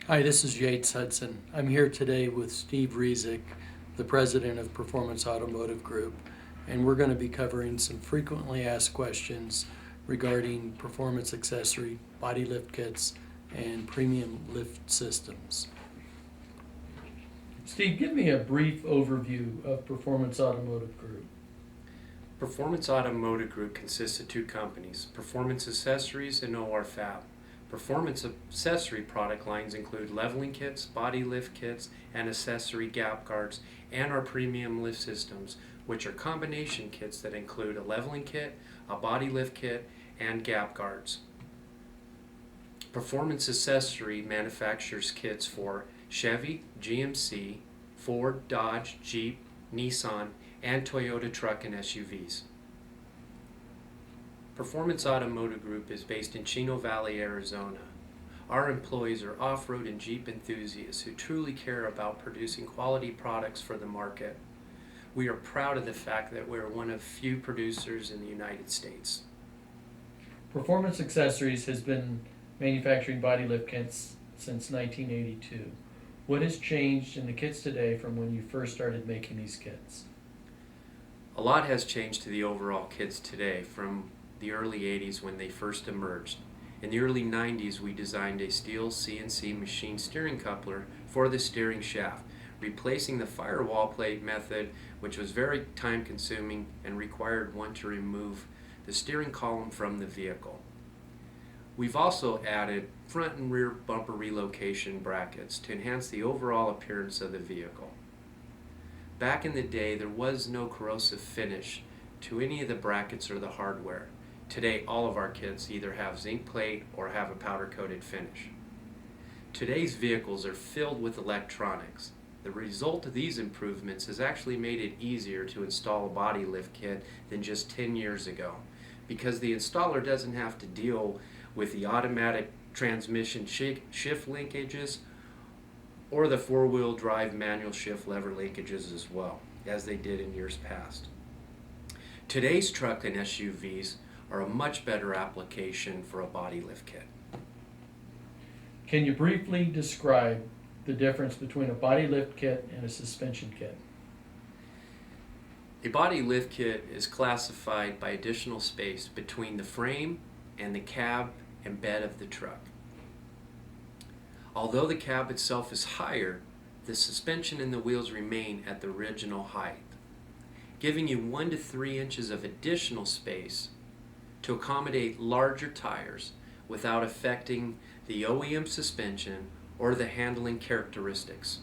Hi, this is Yates Hudson. I'm here today with Steve Rezick, the president of Performance Automotive Group, and we're going to be covering some frequently asked questions regarding performance accessory, body lift kits, and premium lift systems. Steve, give me a brief overview of Performance Automotive Group. Performance Automotive Group consists of two companies, Performance Accessories and OR-Fab. Performance accessory product lines include leveling kits, body lift kits, and accessory gap guards, and our premium lift systems, which are combination kits that include a leveling kit, a body lift kit, and gap guards. Performance Accessory manufactures kits for Chevy, GMC, Ford, Dodge, Jeep, Nissan, and Toyota truck and SUVs. Performance Automotive Group is based in Chino Valley, Arizona. Our employees are off-road and Jeep enthusiasts who truly care about producing quality products for the market. We are proud of the fact that we're one of few producers in the United States. Performance Accessories has been manufacturing body lift kits since 1982. What has changed in the kits today from when you first started making these kits? A lot has changed to the overall kits today from the early 80s when they first emerged. In the early 90s, we designed a steel CNC machine steering coupler for the steering shaft, replacing the firewall plate method, which was very time consuming and required one to remove the steering column from the vehicle. We've also added front and rear bumper relocation brackets to enhance the overall appearance of the vehicle. Back in the day, there was no corrosive finish to any of the brackets or the hardware. Today, all of our kits either have zinc plate or have a powder-coated finish. Today's vehicles are filled with electronics. The result of these improvements has actually made it easier to install a body lift kit than just 10 years ago, because the installer doesn't have to deal with the automatic transmission shift linkages or the four-wheel drive manual shift lever linkages as well, as they did in years past. Today's truck and SUVs are a much better application for a body lift kit. Can you briefly describe the difference between a body lift kit and a suspension kit? A body lift kit is classified by additional space between the frame and the cab and bed of the truck. Although the cab itself is higher, the suspension and the wheels remain at the original height, giving you 1 to 3 inches of additional space to accommodate larger tires without affecting the OEM suspension or the handling characteristics.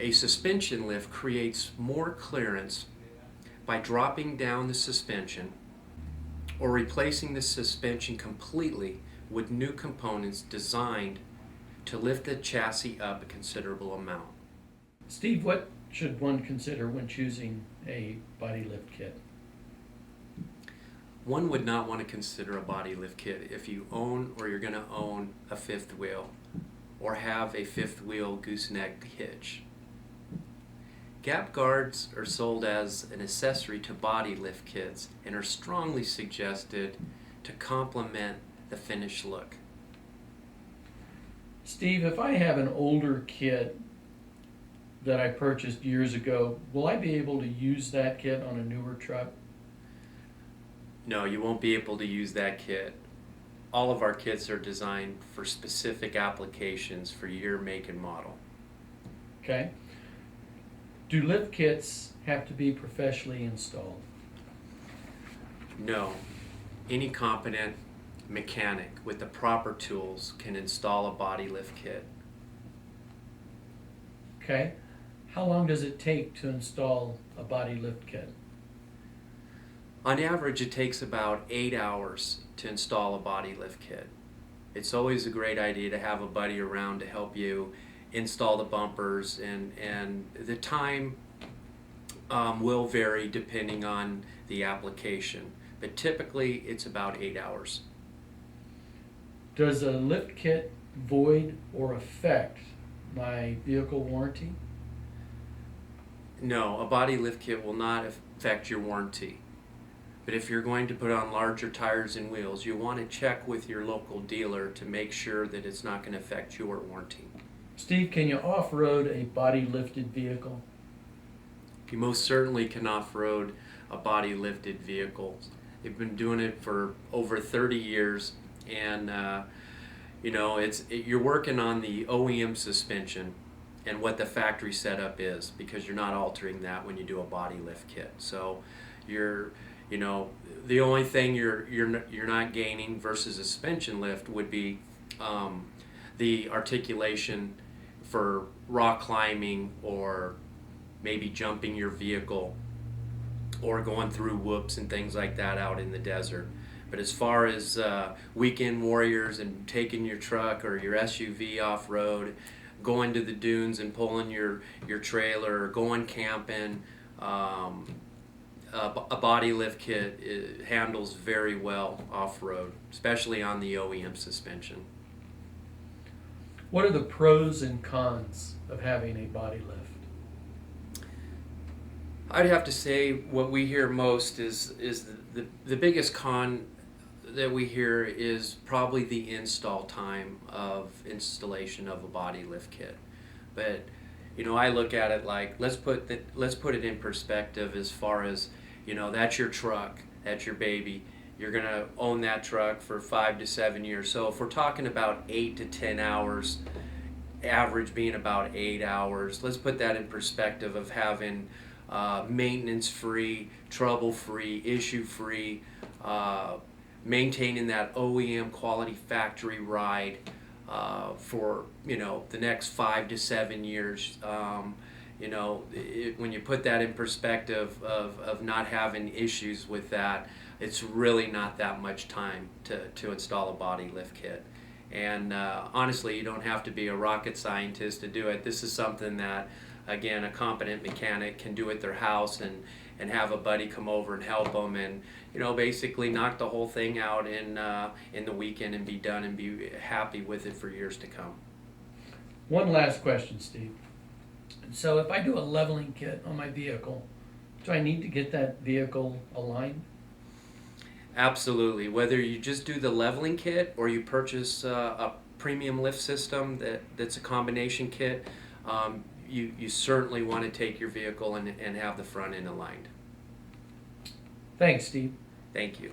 A suspension lift creates more clearance by dropping down the suspension or replacing the suspension completely with new components designed to lift the chassis up a considerable amount. Steve, what should one consider when choosing a body lift kit? One would not want to consider a body lift kit if you own or you're going to own a fifth wheel or have a fifth wheel gooseneck hitch. Gap guards are sold as an accessory to body lift kits and are strongly suggested to complement the finished look. Steve, if I have an older kit that I purchased years ago, will I be able to use that kit on a newer truck? No, you won't be able to use that kit. All of our kits are designed for specific applications for your make and model. Okay. Do lift kits have to be professionally installed? No, any competent mechanic with the proper tools can install a body lift kit. Okay. How long does it take to install a body lift kit? On average, it takes about 8 hours to install a body lift kit. It's always a great idea to have a buddy around to help you install the bumpers, and the time will vary depending on the application, but typically it's about 8 hours. Does a lift kit void or affect my vehicle warranty? No, a body lift kit will not affect your warranty. But if you're going to put on larger tires and wheels, you want to check with your local dealer to make sure that it's not going to affect your warranty. Steve, can you off-road a body-lifted vehicle? You most certainly can off-road a body-lifted vehicle. They've been doing it for over 30 years, and you're working on the OEM suspension and what the factory setup is, because you're not altering that when you do a body lift kit. So the only thing you're not gaining versus a suspension lift would be the articulation for rock climbing, or maybe jumping your vehicle, or going through whoops and things like that out in the desert. But as far as weekend warriors and taking your truck or your SUV off-road, going to the dunes and pulling your trailer, or going camping, a body lift kit handles very well off-road, especially on the OEM suspension. What are the pros and cons of having a body lift? I'd have to say what we hear most is the biggest con that we hear is probably the install time of installation of a body lift kit. But I look at it like, let's put it in perspective. As far as that's your truck, that's your baby. You're gonna own that truck for 5 to 7 years. So if we're talking about 8 to 10 hours, average being about 8 hours, let's put that in perspective of having maintenance-free, trouble-free, issue-free, maintaining that OEM quality factory ride for the next 5 to 7 years. When you put that in perspective of not having issues with that, it's really not that much time to install a body lift kit. And honestly, you don't have to be a rocket scientist to do it. This is something that, again, a competent mechanic can do at their house, and have a buddy come over and help them, and basically knock the whole thing out in the weekend and be done and be happy with it for years to come. One last question, Steve. So if I do a leveling kit on my vehicle, do I need to get that vehicle aligned? Absolutely. Whether you just do the leveling kit or you purchase a premium lift system that's a combination kit, you certainly want to take your vehicle and have the front end aligned. Thanks, Steve. Thank you.